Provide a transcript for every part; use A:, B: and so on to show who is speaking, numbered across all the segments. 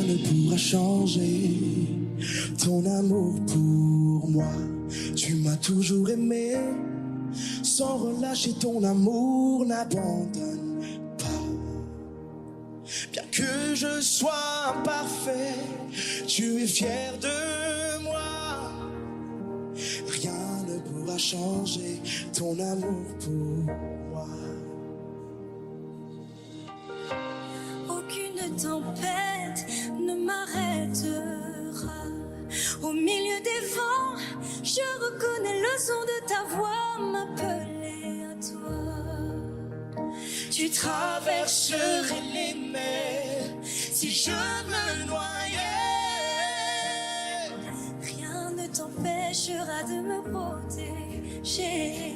A: ne pourra changer ton amour pour moi. Tu m'as toujours aimé, sans relâcher ton amour n'abandonne pas. Bien que je sois imparfait, tu es fier de moi. Rien ne pourra changer ton amour pour moi.
B: Aucune tempête ne m'arrêtera. Au milieu des vents, je reconnais le son de ta voix m'appeler à toi.
A: Tu traverserais les mers si je me noyais.
B: Rien ne t'empêchera de me protéger.
A: J'irai,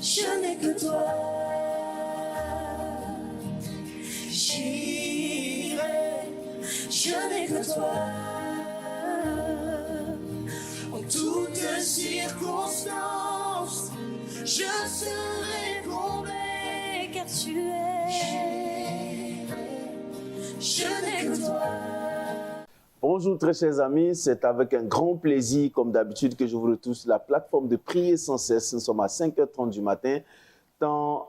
B: Je n'ai que toi.
A: j'irai,
B: Je n'ai que toi.
A: en toutes circonstances, je serai comblé.
B: Car tu es. Je n'ai que toi.
C: Bonjour très chers amis, c'est avec un grand plaisir comme d'habitude que je vous retrouve sur la plateforme de Prier sans cesse. Nous sommes à 5h30 du matin, temps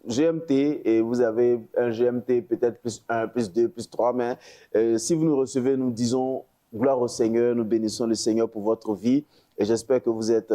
C: GMT, et vous avez un GMT peut-être plus 1, plus 2, plus 3, mais si vous nous recevez, nous disons gloire au Seigneur, nous bénissons le Seigneur pour votre vie et j'espère que vous êtes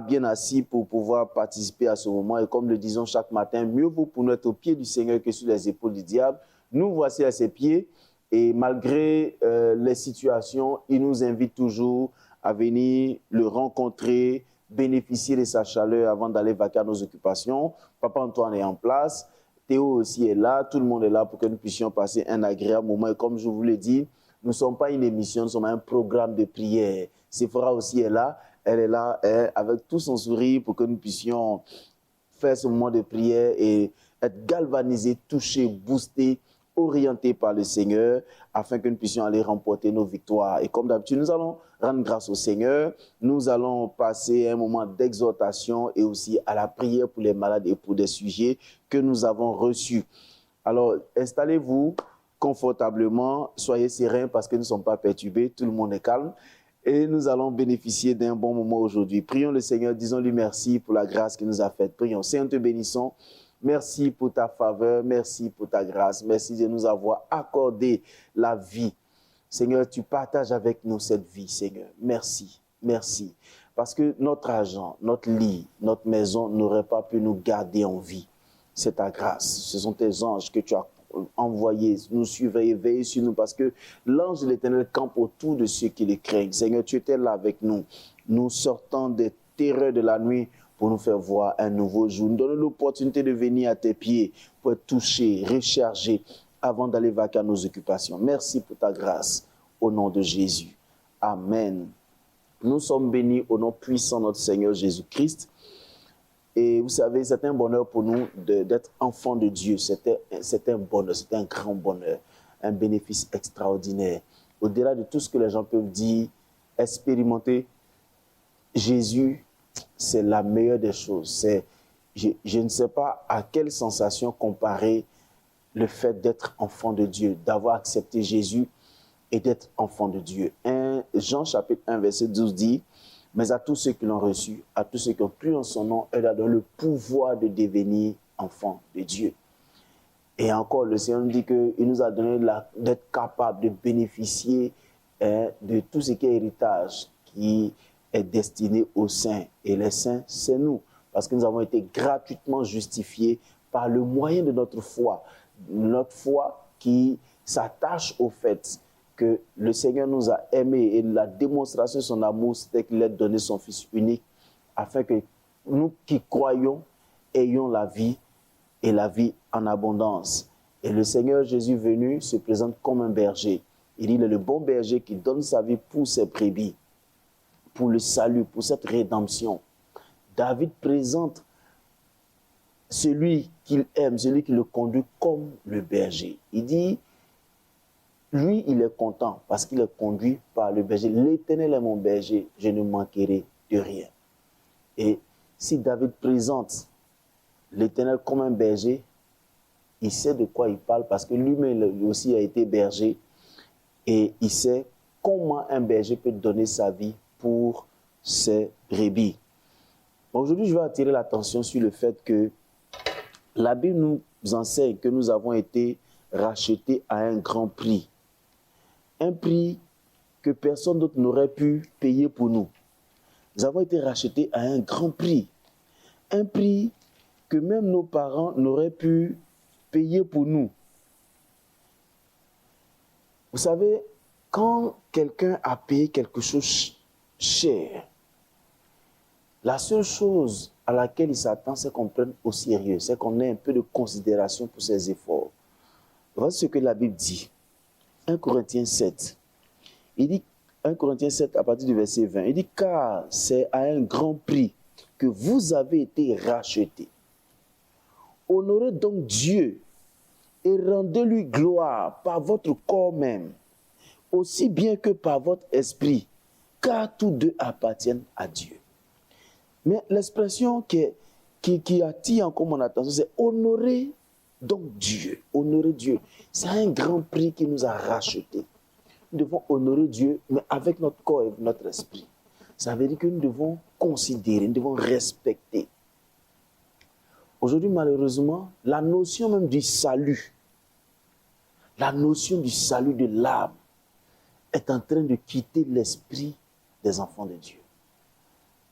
C: bien assis pour pouvoir participer à ce moment et comme le disons chaque matin, mieux vaut pour nous être au pied du Seigneur que sur les épaules du diable. Nous voici à ses pieds. Et malgré les situations, il nous invite toujours à venir le rencontrer, bénéficier de sa chaleur avant d'aller vaquer à nos occupations. Papa Antoine est en place, Théo aussi est là, tout le monde est là pour que nous puissions passer un agréable moment. Et comme je vous l'ai dit, nous ne sommes pas une émission, nous sommes un programme de prière. Sephora aussi est là, elle est là avec tout son sourire pour que nous puissions faire ce moment de prière et être galvanisés, touchés, boostés, orientés par le Seigneur afin que nous puissions aller remporter nos victoires. Et comme d'habitude, nous allons rendre grâce au Seigneur. Nous allons passer un moment d'exhortation et aussi à la prière pour les malades et pour des sujets que nous avons reçus. Alors, installez-vous confortablement, soyez sereins parce que nous ne sommes pas perturbés, tout le monde est calme. Et nous allons bénéficier d'un bon moment aujourd'hui. Prions le Seigneur, disons-lui merci pour la grâce qu'il nous a faite. Prions, Seigneur, te bénissons. Merci pour ta faveur, merci pour ta grâce, merci de nous avoir accordé la vie. Seigneur, tu partages avec nous cette vie, Seigneur. Merci, merci. Parce que notre argent, notre lit, notre maison n'auraient pas pu nous garder en vie. C'est ta grâce. Ce sont tes anges que tu as envoyés, nous surveiller, veiller sur nous. Parce que l'ange de l'Éternel campe autour de ceux qui les craignent. Seigneur, tu étais là avec nous. Nous sortons des terreurs de la nuit pour nous faire voir un nouveau jour. Nous donnons l'opportunité de venir à tes pieds pour être touchés, rechargés avant d'aller vaquer à nos occupations. Merci pour ta grâce. Au nom de Jésus. Amen. Nous sommes bénis au nom puissant de notre Seigneur Jésus-Christ. Et vous savez, c'est un bonheur pour nous d'être enfants de Dieu. C'est un bonheur, c'est un grand bonheur, un bénéfice extraordinaire. Au-delà de tout ce que les gens peuvent dire, expérimenter Jésus, c'est la meilleure des choses. Je ne sais pas à quelle sensation comparer le fait d'être enfant de Dieu, d'avoir accepté Jésus et d'être enfant de Dieu. Jean chapitre 1, verset 12 dit, « Mais à tous ceux qui l'ont reçu, à tous ceux qui ont cru en son nom, il a donné le pouvoir de devenir enfant de Dieu. » Et encore, le Seigneur nous dit qu'il nous a donné d'être capable de bénéficier de tout ce qui est héritage qui est destiné aux saints. Et les saints, c'est nous. Parce que nous avons été gratuitement justifiés par le moyen de notre foi. Notre foi qui s'attache au fait que le Seigneur nous a aimés. Et la démonstration de son amour, c'était qu'il a donné son Fils unique afin que nous qui croyons ayons la vie et la vie en abondance. Et le Seigneur Jésus venu se présente comme un berger. Il est le bon berger qui donne sa vie pour ses brebis, pour le salut, pour cette rédemption. David présente celui qu'il aime, celui qui le conduit comme le berger. Il dit, lui, il est content parce qu'il est conduit par le berger. L'Éternel est mon berger, je ne manquerai de rien. Et si David présente l'Éternel comme un berger, il sait de quoi il parle parce que lui-même lui aussi a été berger et il sait comment un berger peut donner sa vie pour ses brebis. Aujourd'hui, je vais attirer l'attention sur le fait que la Bible nous enseigne que nous avons été rachetés à un grand prix. Un prix que personne d'autre n'aurait pu payer pour nous. Nous avons été rachetés à un grand prix. Un prix que même nos parents n'auraient pu payer pour nous. Vous savez, quand quelqu'un a payé quelque chose cher, la seule chose à laquelle il s'attend, c'est qu'on prenne au sérieux, c'est qu'on ait un peu de considération pour ses efforts. Voici ce que la Bible dit. 1 Corinthiens 7. Il dit, 1 Corinthiens 7 à partir du verset 20, il dit, car c'est à un grand prix que vous avez été rachetés. Honorez donc Dieu et rendez-lui gloire par votre corps même, aussi bien que par votre esprit, car tous deux appartiennent à Dieu. Mais l'expression qui attire encore mon attention, c'est honorer donc Dieu. Honorer Dieu. C'est un grand prix qui nous a rachetés. Nous devons honorer Dieu, mais avec notre corps et notre esprit. Ça veut dire que nous devons considérer, nous devons respecter. Aujourd'hui, malheureusement, la notion même du salut, la notion du salut de l'âme est en train de quitter l'esprit des enfants de Dieu.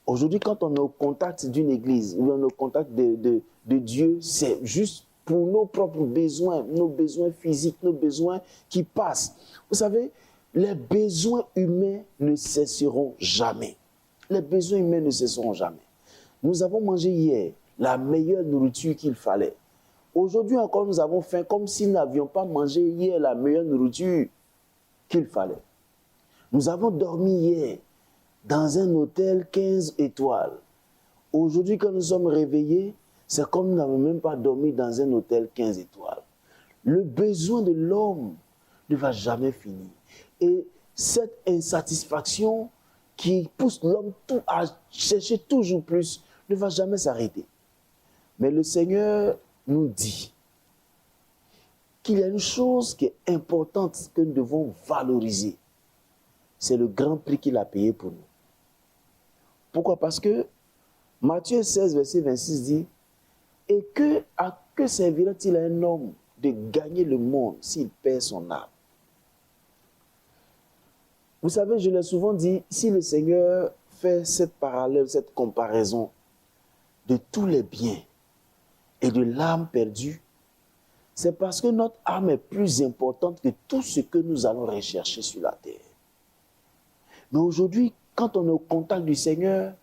C: Aujourd'hui, quand on est au contact d'une église, ou on est au contact de Dieu, c'est juste pour nos propres besoins, nos besoins physiques, nos besoins qui passent. Vous savez, les besoins humains ne cesseront jamais. Les besoins humains ne cesseront jamais. Nous avons mangé hier la meilleure nourriture qu'il fallait. Aujourd'hui encore, nous avons faim comme si nous n'avions pas mangé hier la meilleure nourriture qu'il fallait. Nous avons dormi hier dans un hôtel 15 étoiles. Aujourd'hui, quand nous sommes réveillés, c'est comme nous n'avons même pas dormi dans un hôtel 15 étoiles. Le besoin de l'homme ne va jamais finir. Et cette insatisfaction qui pousse l'homme à chercher toujours plus ne va jamais s'arrêter. Mais le Seigneur nous dit qu'il y a une chose qui est importante que nous devons valoriser. C'est le grand prix qu'il a payé pour nous. Pourquoi? Parce que Matthieu 16, verset 26 dit « Et à que servira-t-il à un homme de gagner le monde s'il perd son âme ?» Vous savez, je l'ai souvent dit, si le Seigneur fait cette parallèle, cette comparaison de tous les biens et de l'âme perdue, c'est parce que notre âme est plus importante que tout ce que nous allons rechercher sur la terre. Mais aujourd'hui, quand on est au contact du Seigneur,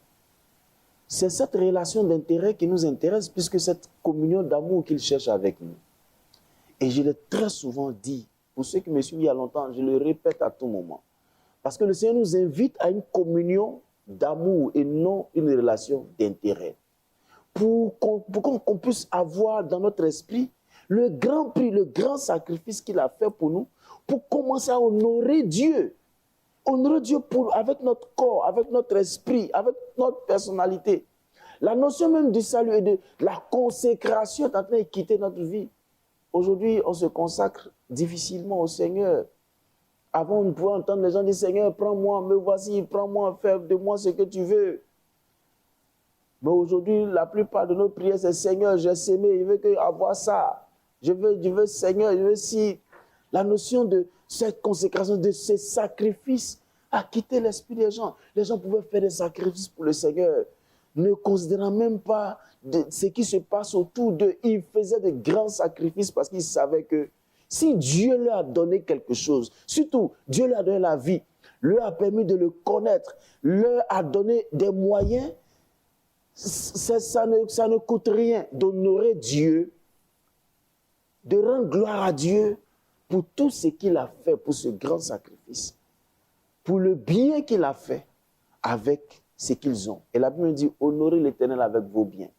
C: c'est cette relation d'intérêt qui nous intéresse, puisque cette communion d'amour qu'il cherche avec nous. Et je l'ai très souvent dit, pour ceux qui me suivent il y a longtemps, je le répète à tout moment. Parce que le Seigneur nous invite à une communion d'amour et non une relation d'intérêt. Pour qu'on puisse avoir dans notre esprit le grand prix, le grand sacrifice qu'il a fait pour nous, pour commencer à honorer Dieu. Honorer Dieu avec notre corps, avec notre esprit, avec notre personnalité. La notion même du salut et de la consécration est en train de quitter notre vie. Aujourd'hui, on se consacre difficilement au Seigneur. Avant, on pouvait entendre les gens dire « Seigneur, prends-moi, me voici, prends-moi, fais de moi ce que tu veux. » Mais aujourd'hui, la plupart de nos prières, c'est « Seigneur, j'ai sémé, je veux avoir ça. Je veux Seigneur, je veux si. » La notion de cette consécration, de ce sacrifice a quitté l'esprit des gens. Les gens pouvaient faire des sacrifices pour le Seigneur, ne considérant même pas ce qui se passe autour d'eux. Ils faisaient de grands sacrifices parce qu'ils savaient que si Dieu leur a donné quelque chose, surtout Dieu leur a donné la vie, leur a permis de le connaître, leur a donné des moyens, ça ne coûte rien d'honorer Dieu, de rendre gloire à Dieu pour tout ce qu'il a fait, pour ce grand sacrifice, pour le bien qu'il a fait avec ce qu'ils ont. Et la Bible dit, honorez l'Éternel avec vos biens.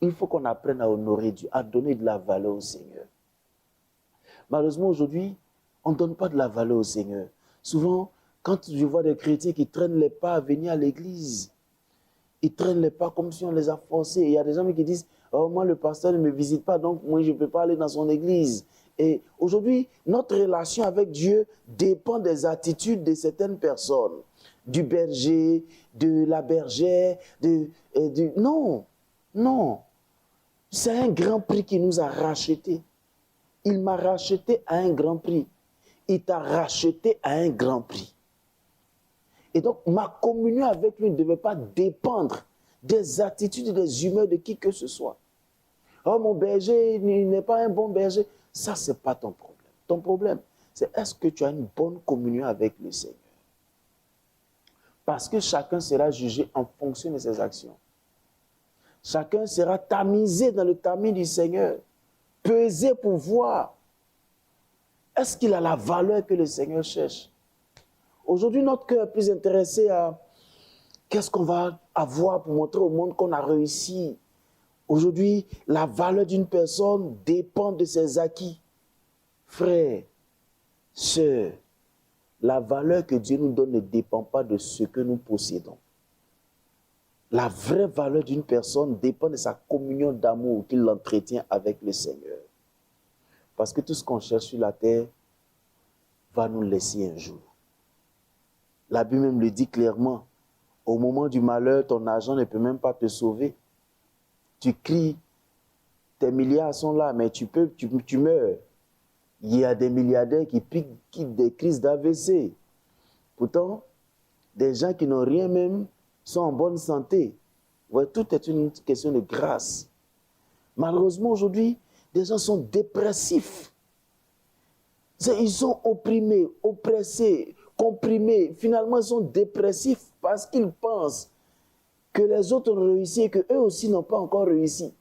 C: Il faut qu'on apprenne à honorer Dieu, à donner de la valeur au Seigneur. Malheureusement, aujourd'hui, on ne donne pas de la valeur au Seigneur. Souvent, quand je vois des chrétiens qui traînent les pas à venir à l'église, ils traînent les pas comme si on les a forcés. Et il y a des gens qui disent, Oh, moi, le pasteur ne me visite pas, donc moi, je ne peux pas aller dans son église. Et aujourd'hui, notre relation avec Dieu dépend des attitudes de certaines personnes. Du berger, de la bergère, Non, non. C'est un grand prix qui nous a rachetés. Il m'a racheté à un grand prix. Il t'a racheté à un grand prix. Et donc, ma communion avec lui ne devait pas dépendre des attitudes et des humeurs de qui que ce soit. Oh, mon berger, il n'est pas un bon berger. Ça, ce n'est pas ton problème. Ton problème, c'est est-ce que tu as une bonne communion avec le Seigneur? Parce que chacun sera jugé en fonction de ses actions. Chacun sera tamisé dans le tamis du Seigneur, pesé pour voir. Est-ce qu'il a la valeur que le Seigneur cherche? Aujourd'hui, notre cœur est plus intéressé à qu'est-ce qu'on va avoir pour montrer au monde qu'on a réussi. Aujourd'hui, la valeur d'une personne dépend de ses acquis. Frères, sœurs, la valeur que Dieu nous donne ne dépend pas de ce que nous possédons. La vraie valeur d'une personne dépend de sa communion d'amour qu'il entretient avec le Seigneur. Parce que tout ce qu'on cherche sur la terre va nous laisser un jour. La Bible même le dit clairement. Au moment du malheur, ton argent ne peut même pas te sauver. Tu cries, tes milliards sont là, mais tu meurs. Il y a des milliardaires qui piquent des crises d'AVC. Pourtant, des gens qui n'ont rien même sont en bonne santé. Ouais, tout est une question de grâce. Malheureusement, aujourd'hui, des gens sont dépressifs. Ils sont opprimés, oppressés, comprimés. Finalement, ils sont dépressifs parce qu'ils pensent que les autres ont réussi et qu'eux aussi n'ont pas encore réussi.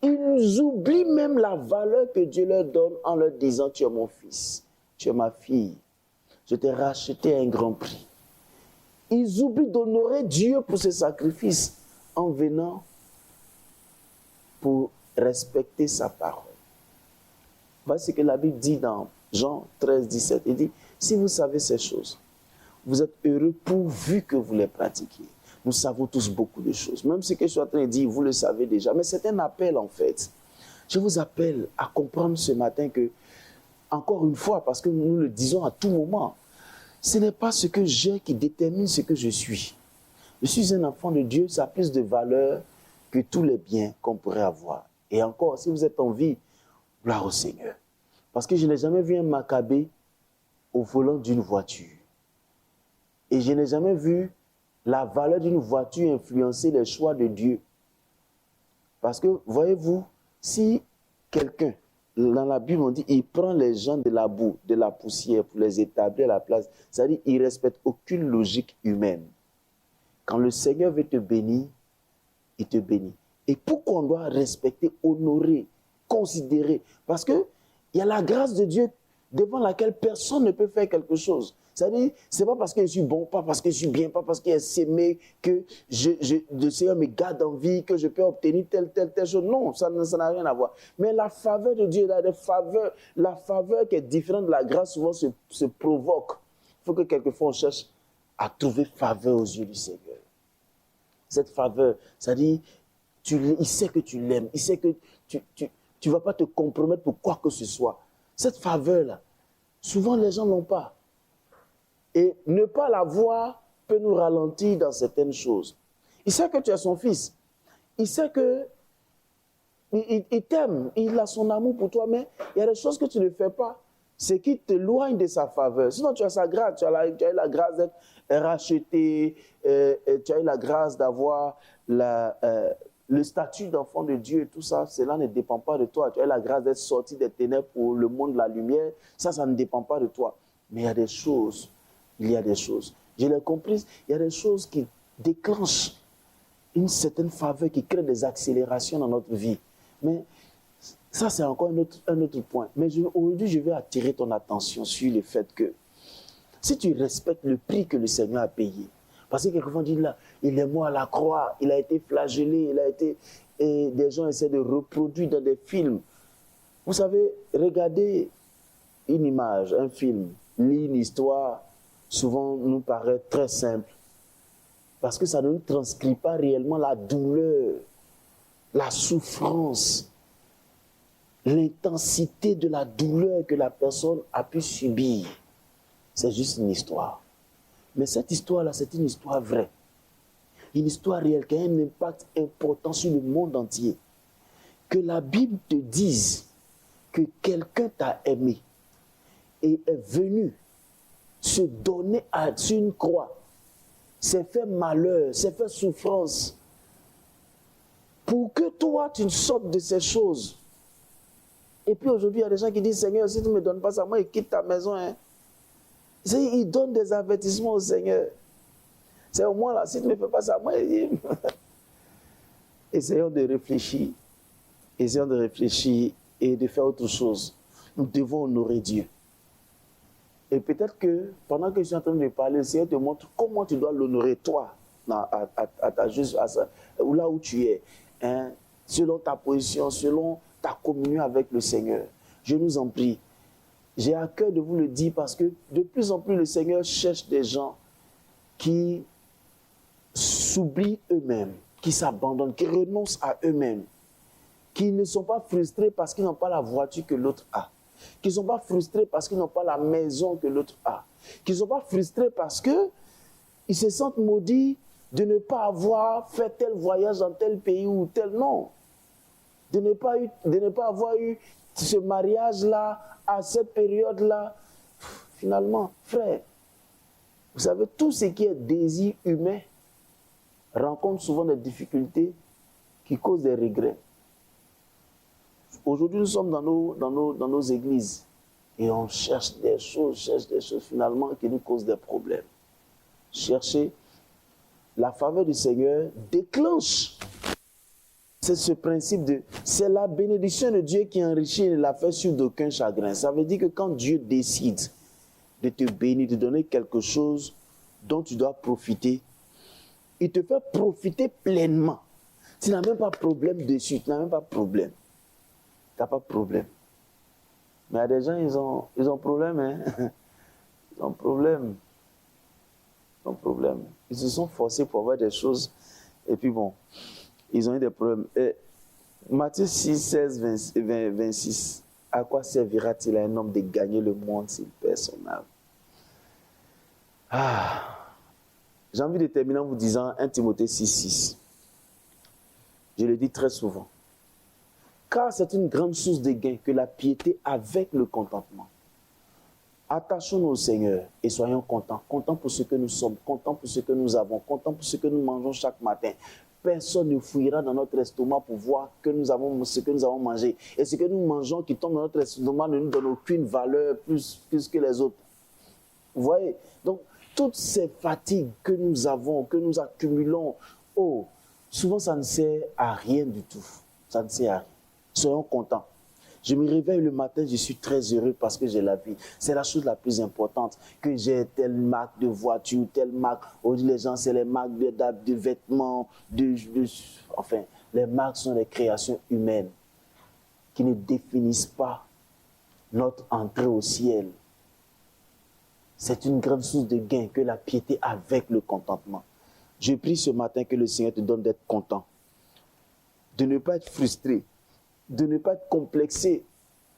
C: Ils oublient même la valeur que Dieu leur donne en leur disant « Tu es mon fils, tu es ma fille, je t'ai racheté à un grand prix. » Ils oublient d'honorer Dieu pour ses sacrifices en venant pour respecter sa parole. Voici ce que la Bible dit dans Jean 13, 17. Il dit « Si vous savez ces choses, vous êtes heureux pourvu que vous les pratiquiez. » Nous savons tous beaucoup de choses. Même ce que je suis en train de dire, vous le savez déjà. Mais c'est un appel en fait. Je vous appelle à comprendre ce matin que, encore une fois, parce que nous le disons à tout moment, ce n'est pas ce que j'ai qui détermine ce que je suis. Je suis un enfant de Dieu, ça a plus de valeur que tous les biens qu'on pourrait avoir. Et encore, si vous êtes en vie, gloire au Seigneur. Parce que je n'ai jamais vu un Maccabée au volant d'une voiture. Et je n'ai jamais vu la valeur d'une voiture influencer les choix de Dieu. Parce que, voyez-vous, si quelqu'un, dans la Bible, on dit, il prend les gens de la boue, de la poussière pour les établir à la place, c'est-à-dire qu'il ne respecte aucune logique humaine. Quand le Seigneur veut te bénir, il te bénit. Et pourquoi on doit respecter, honorer, considérer? Parce qu'il y a la grâce de Dieu devant laquelle personne ne peut faire quelque chose. C'est-à-dire, ce n'est pas parce que je suis bon, pas parce que je suis bien, pas parce qu'il est sémé que le Seigneur me garde en vie, que je peux obtenir telle chose. Non, ça n'a rien à voir. Mais la faveur de Dieu, la faveur qui est différente de la grâce, souvent se provoque. Il faut que quelquefois on cherche à trouver faveur aux yeux du Seigneur. Cette faveur, c'est-à-dire, il sait que tu l'aimes, il sait que tu ne vas pas te compromettre pour quoi que ce soit. Cette faveur-là, souvent les gens ne l'ont pas. Et ne pas la voir peut nous ralentir dans certaines choses. Il sait que tu es son fils. Il sait que il t'aime, il a son amour pour toi, mais il y a des choses que tu ne fais pas. C'est qu'il t'éloigne de sa faveur. Sinon, tu as sa grâce, tu as eu la grâce d'être racheté, tu as eu la grâce d'avoir le statut d'enfant de Dieu, tout ça, cela ne dépend pas de toi. Tu as eu la grâce d'être sorti des ténèbres pour le monde de la lumière, ça ne dépend pas de toi. Mais il y a des choses. Je l'ai compris, il y a des choses qui déclenchent une certaine faveur, qui créent des accélérations dans notre vie. Mais ça, c'est encore un autre point. Mais aujourd'hui, je vais attirer ton attention sur le fait que si tu respectes le prix que le Seigneur a payé, parce que quelquefois on dit là, il est mort à la croix, il a été flagellé, et des gens essaient de reproduire dans des films. Vous savez, regarder une image, un film, lire une histoire, souvent nous paraît très simple. Parce que ça ne nous transcrit pas réellement la douleur la souffrance, l'intensité de la douleur que la personne a pu subir. C'est juste une histoire. Mais cette histoire-là, c'est une histoire vraie. Une histoire réelle qui a un impact important sur le monde entier. Que la Bible te dise que quelqu'un t'a aimé et est venu se donner sur une croix, s'est fait malheur, s'est fait souffrance, pour que toi, tu sortes de ces choses. Et puis aujourd'hui, il y a des gens qui disent, Seigneur, si tu ne me donnes pas ça, moi, il quitte ta maison. Hein. Il donne des avertissements au Seigneur. C'est au moins là, si tu ne me fais pas ça, moi, essayons de réfléchir. Essayons de réfléchir et de faire autre chose. Nous devons honorer Dieu. Et peut-être que pendant que je suis en train de parler, le Seigneur te montre comment tu dois l'honorer, toi, à ta juste, là où tu es, hein, selon ta position, selon ta communion avec le Seigneur. Je nous en prie. J'ai à cœur de vous le dire parce que de plus en plus, le Seigneur cherche des gens qui s'oublient eux-mêmes, qui s'abandonnent, qui renoncent à eux-mêmes, qui ne sont pas frustrés parce qu'ils n'ont pas la voiture que l'autre a, qui ne sont pas frustrés parce qu'ils n'ont pas la maison que l'autre a, qui ne sont pas frustrés parce qu'ils se sentent maudits de ne pas avoir fait tel voyage dans tel pays ou tel non, de ne pas avoir eu ce mariage-là à cette période-là. Finalement, frère, vous savez, tout ce qui est désir humain rencontre souvent des difficultés qui causent des regrets. Aujourd'hui, nous sommes dans nos églises et on cherche des choses finalement qui nous causent des problèmes. Chercher la faveur du Seigneur déclenche. C'est ce principe c'est la bénédiction de Dieu qui enrichit et ne la fait sur d'aucun chagrin. Ça veut dire que quand Dieu décide de te bénir, de donner quelque chose dont tu dois profiter, il te fait profiter pleinement. Tu n'as même pas de problème dessus, tu n'as même pas de problème. Tu n'as pas de problème. Mais il y a des gens, ils ont problème, hein. Ils ont problème. Ils ont problème. Ils se sont forcés pour avoir des choses. Et puis bon, ils ont eu des problèmes. Et Matthieu 6, 16, 26. À quoi servira-t-il à un homme de gagner le monde s'il perd son âme? J'ai envie de terminer en vous disant 1 Timothée 6, 6. Je le dis très souvent. Car c'est une grande source de gain que la piété avec le contentement. Attachons-nous au Seigneur et soyons contents. Contents pour ce que nous sommes, contents pour ce que nous avons, contents pour ce que nous mangeons chaque matin. Personne ne fouillera dans notre estomac pour voir ce que nous avons mangé. Et ce que nous mangeons qui tombe dans notre estomac ne nous donne aucune valeur plus que les autres. Vous voyez? Donc, toutes ces fatigues que nous avons, que nous accumulons, souvent ça ne sert à rien du tout. Ça ne sert à rien. Soyons contents. Je me réveille le matin, je suis très heureux parce que j'ai la vie. C'est la chose la plus importante. Que j'ai telle marque de voiture, telle marque. Aujourd'hui, les gens, c'est les marques de vêtements. Enfin, les marques sont des créations humaines qui ne définissent pas notre entrée au ciel. C'est une grande source de gain que la piété avec le contentement. Je prie ce matin que le Seigneur te donne d'être content, de ne pas être frustré, de ne pas être complexé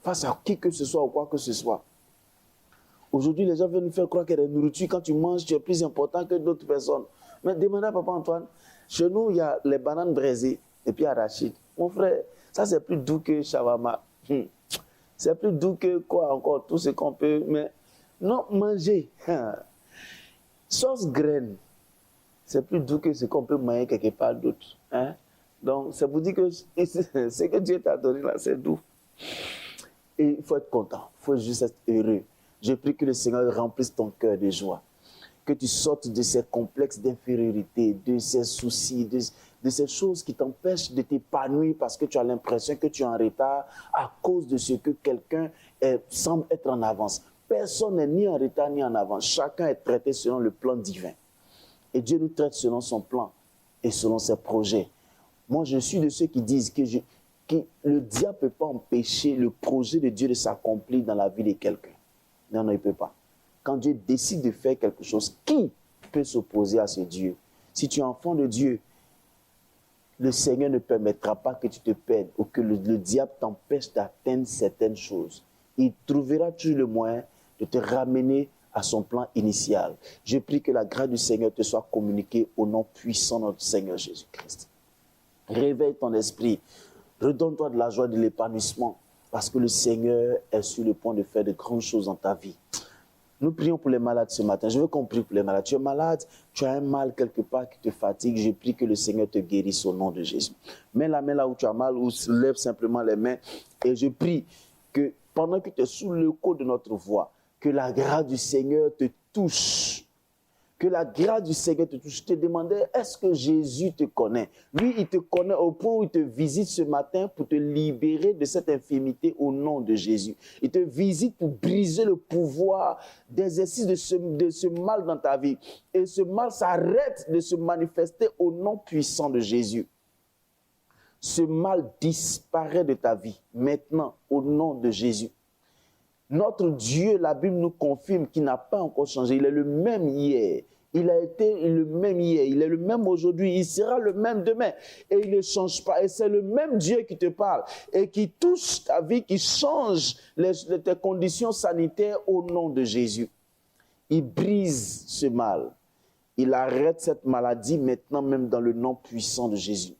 C: face à qui que ce soit ou quoi que ce soit. Aujourd'hui, les gens veulent nous faire croire que la nourriture, quand tu manges, tu es plus important que d'autres personnes. Mais demandez à Papa Antoine, chez nous, il y a les bananes braisées et puis arachide. Mon frère, ça c'est plus doux que shawarma. C'est plus doux que quoi encore, tout ce qu'on peut. Mais non, manger. Sauce graine, c'est plus doux que ce qu'on peut manger quelque part d'autre. Hein? Donc, ça vous dit que ce que Dieu t'a donné là, c'est doux. Et il faut être content, il faut juste être heureux. Je prie que le Seigneur remplisse ton cœur de joie. Que tu sortes de ces complexes d'infériorité, de ces soucis, de ces choses qui t'empêchent de t'épanouir parce que tu as l'impression que tu es en retard à cause de ce que quelqu'un semble être en avance. Personne n'est ni en retard ni en avance. Chacun est traité selon le plan divin. Et Dieu nous traite selon son plan et selon ses projets. Moi, je suis de ceux qui disent que le diable ne peut pas empêcher le projet de Dieu de s'accomplir dans la vie de quelqu'un. Non, il ne peut pas. Quand Dieu décide de faire quelque chose, qui peut s'opposer à ce Dieu? Si tu es enfant de Dieu, le Seigneur ne permettra pas que tu te perdes ou que le diable t'empêche d'atteindre certaines choses. Il trouvera toujours le moyen de te ramener à son plan initial. Je prie que la grâce du Seigneur te soit communiquée au nom puissant de notre Seigneur Jésus-Christ. Réveille ton esprit. Redonne-toi de la joie, de l'épanouissement, parce que le Seigneur est sur le point de faire de grandes choses dans ta vie. Nous prions pour les malades ce matin. Je veux qu'on prie pour les malades. Tu es malade, tu as un mal quelque part qui te fatigue. Je prie que le Seigneur te guérisse au nom de Jésus. Mets la main là où tu as mal ou lève simplement les mains. Et je prie que pendant que tu es sous l'écho de notre voix, que la grâce du Seigneur te touche. Que la grâce du Seigneur te touche. Je te demandais, est-ce que Jésus te connaît? Lui, il te connaît au point où il te visite ce matin pour te libérer de cette infirmité au nom de Jésus. Il te visite pour briser le pouvoir d'exercice de ce mal dans ta vie. Et ce mal s'arrête de se manifester au nom puissant de Jésus. Ce mal disparaît de ta vie maintenant au nom de Jésus. Notre Dieu, la Bible nous confirme qu'il n'a pas encore changé. Il est le même hier. Il a été le même hier. Il est le même aujourd'hui. Il sera le même demain. Et il ne change pas. Et c'est le même Dieu qui te parle et qui touche ta vie, qui change tes conditions sanitaires au nom de Jésus. Il brise ce mal. Il arrête cette maladie maintenant même dans le nom puissant de Jésus.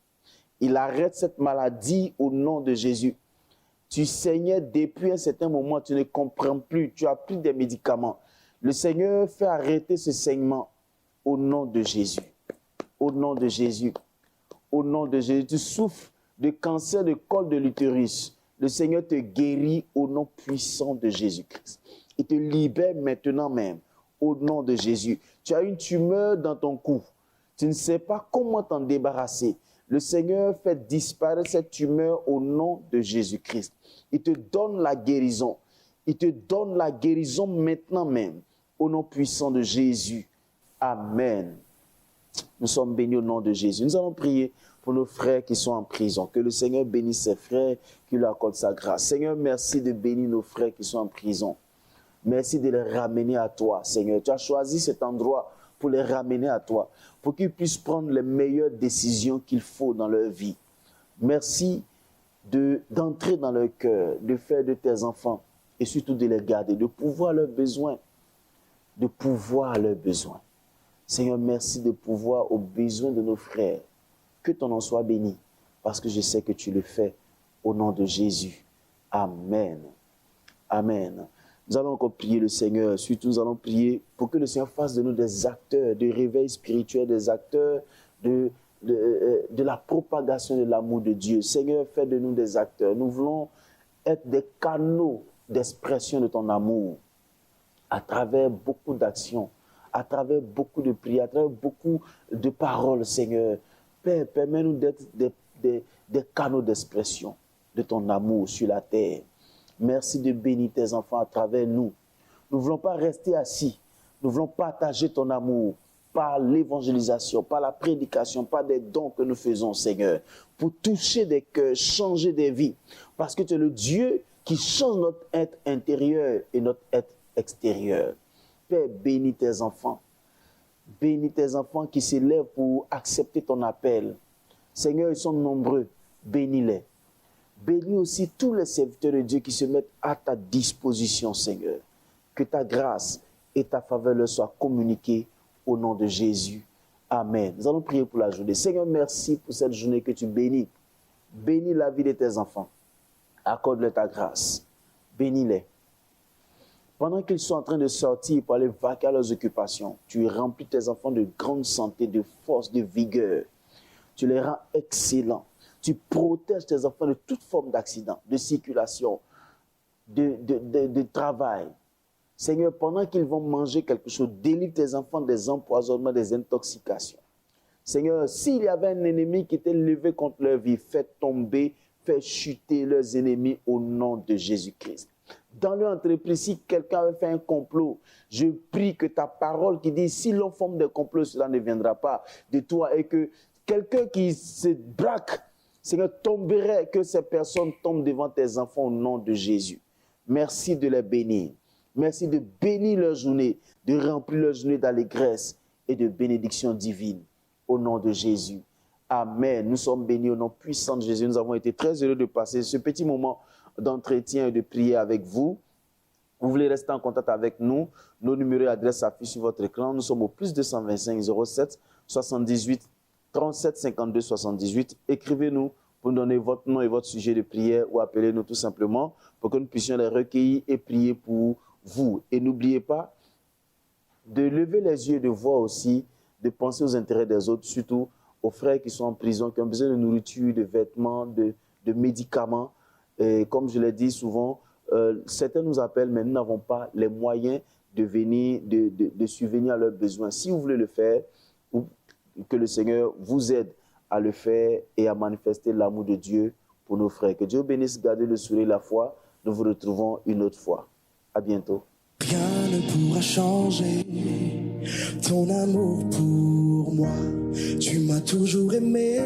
C: Il arrête cette maladie au nom de Jésus. Tu saignais depuis un certain moment, tu ne comprends plus, tu as pris des médicaments. Le Seigneur fait arrêter ce saignement au nom de Jésus. Au nom de Jésus. Au nom de Jésus. Tu souffres de cancer de col de l'utérus. Le Seigneur te guérit au nom puissant de Jésus-Christ. Il te libère maintenant même au nom de Jésus. Tu as une tumeur dans ton cou. Tu ne sais pas comment t'en débarrasser. Le Seigneur fait disparaître cette tumeur au nom de Jésus-Christ. Il te donne la guérison. Il te donne la guérison maintenant même, au nom puissant de Jésus. Amen. Nous sommes bénis au nom de Jésus. Nous allons prier pour nos frères qui sont en prison. Que le Seigneur bénisse ses frères, qu'il leur accorde sa grâce. Seigneur, merci de bénir nos frères qui sont en prison. Merci de les ramener à toi, Seigneur. Tu as choisi cet endroit pour les ramener à toi, pour qu'ils puissent prendre les meilleures décisions qu'il faut dans leur vie. Merci d'entrer dans leur cœur, de faire de tes enfants, et surtout de les garder, de pouvoir leurs besoins, de pouvoir leurs besoins. Seigneur, merci de pouvoir aux besoins de nos frères. Que ton nom soit béni, parce que je sais que tu le fais au nom de Jésus. Amen. Amen. Nous allons encore prier le Seigneur. Surtout, nous allons prier pour que le Seigneur fasse de nous des acteurs de réveil spirituel, des acteurs de la propagation de l'amour de Dieu. Seigneur, fais de nous des acteurs. Nous voulons être des canaux d'expression de ton amour à travers beaucoup d'actions, à travers beaucoup de prières, à travers beaucoup de paroles, Seigneur. Père, permets-nous d'être des canaux d'expression de ton amour sur la terre. Merci de bénir tes enfants à travers nous. Nous ne voulons pas rester assis. Nous voulons partager ton amour par l'évangélisation, par la prédication, par des dons que nous faisons, Seigneur, pour toucher des cœurs, changer des vies. Parce que tu es le Dieu qui change notre être intérieur et notre être extérieur. Père, bénis tes enfants. Bénis tes enfants qui s'élèvent pour accepter ton appel. Seigneur, ils sont nombreux. Bénis-les. Bénis aussi tous les serviteurs de Dieu qui se mettent à ta disposition, Seigneur. Que ta grâce et ta faveur leur soient communiquées au nom de Jésus. Amen. Nous allons prier pour la journée. Seigneur, merci pour cette journée que tu bénis. Bénis la vie de tes enfants. Accorde-leur ta grâce. Bénis-les. Pendant qu'ils sont en train de sortir pour aller vaquer à leurs occupations, tu remplis tes enfants de grande santé, de force, de vigueur. Tu les rends excellents. Tu protèges tes enfants de toute forme d'accident, de circulation, de travail. Seigneur, pendant qu'ils vont manger quelque chose, délivre tes enfants des empoisonnements, des intoxications. Seigneur, s'il y avait un ennemi qui était levé contre leur vie, fais tomber, fais chuter leurs ennemis au nom de Jésus-Christ. Dans leur entreprise, si quelqu'un avait fait un complot, je prie que ta parole qui dit, si l'on forme des complots, cela ne viendra pas de toi, et que quelqu'un qui se braque, Seigneur, tomberait, que ces personnes tombent devant tes enfants au nom de Jésus. Merci de les bénir. Merci de bénir leur journée, de remplir leur journée d'allégresse et de bénédiction divine. Au nom de Jésus. Amen. Nous sommes bénis au nom puissant de Jésus. Nous avons été très heureux de passer ce petit moment d'entretien et de prière avec vous. Vous voulez rester en contact avec nous, nos numéros et adresses s'affichent sur votre écran. Nous sommes au plus 225 07 78 37 52 78. Écrivez-nous pour nous donner votre nom et votre sujet de prière ou appelez-nous tout simplement pour que nous puissions les recueillir et prier pour vous. Et n'oubliez pas de lever les yeux et de voir aussi, de penser aux intérêts des autres, surtout aux frères qui sont en prison, qui ont besoin de nourriture, de vêtements, de médicaments. Et comme je l'ai dit souvent, certains nous appellent, mais nous n'avons pas les moyens de venir, de subvenir à leurs besoins. Si vous voulez le faire, ou que le Seigneur vous aide à le faire et à manifester l'amour de Dieu pour nos frères. Que Dieu bénisse, gardez le sourire, la foi. Nous vous retrouvons une autre fois. À bientôt.
A: Rien ne pourra changer ton amour pour moi. Tu m'as toujours aimé,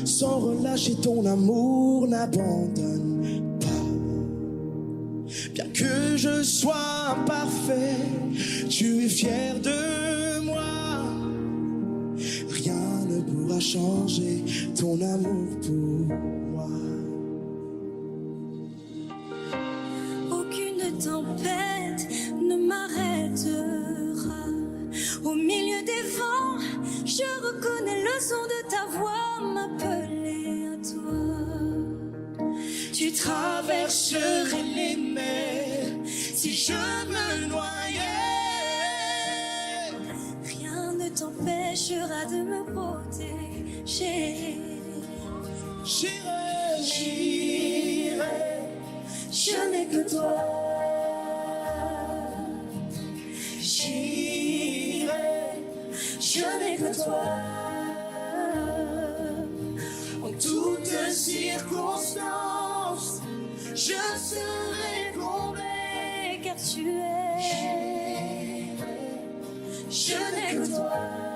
A: sans relâcher ton amour n'abandonne pas. Bien que je sois imparfait, tu es fier de moi. Rien ne pourra changer ton amour pour moi.
B: Aucune tempête ne m'arrêtera. Au milieu des vents, je reconnais le son de ta voix m'appeler à toi.
A: Tu traverserais les mers si je me noyais.
B: Rien ne t'empêchera de me protéger.
A: J'irai, je n'ai que toi. J'irai, je n'ai que toi. En toutes circonstances, je serai comblé
B: Car tu es,
A: je n'ai que toi.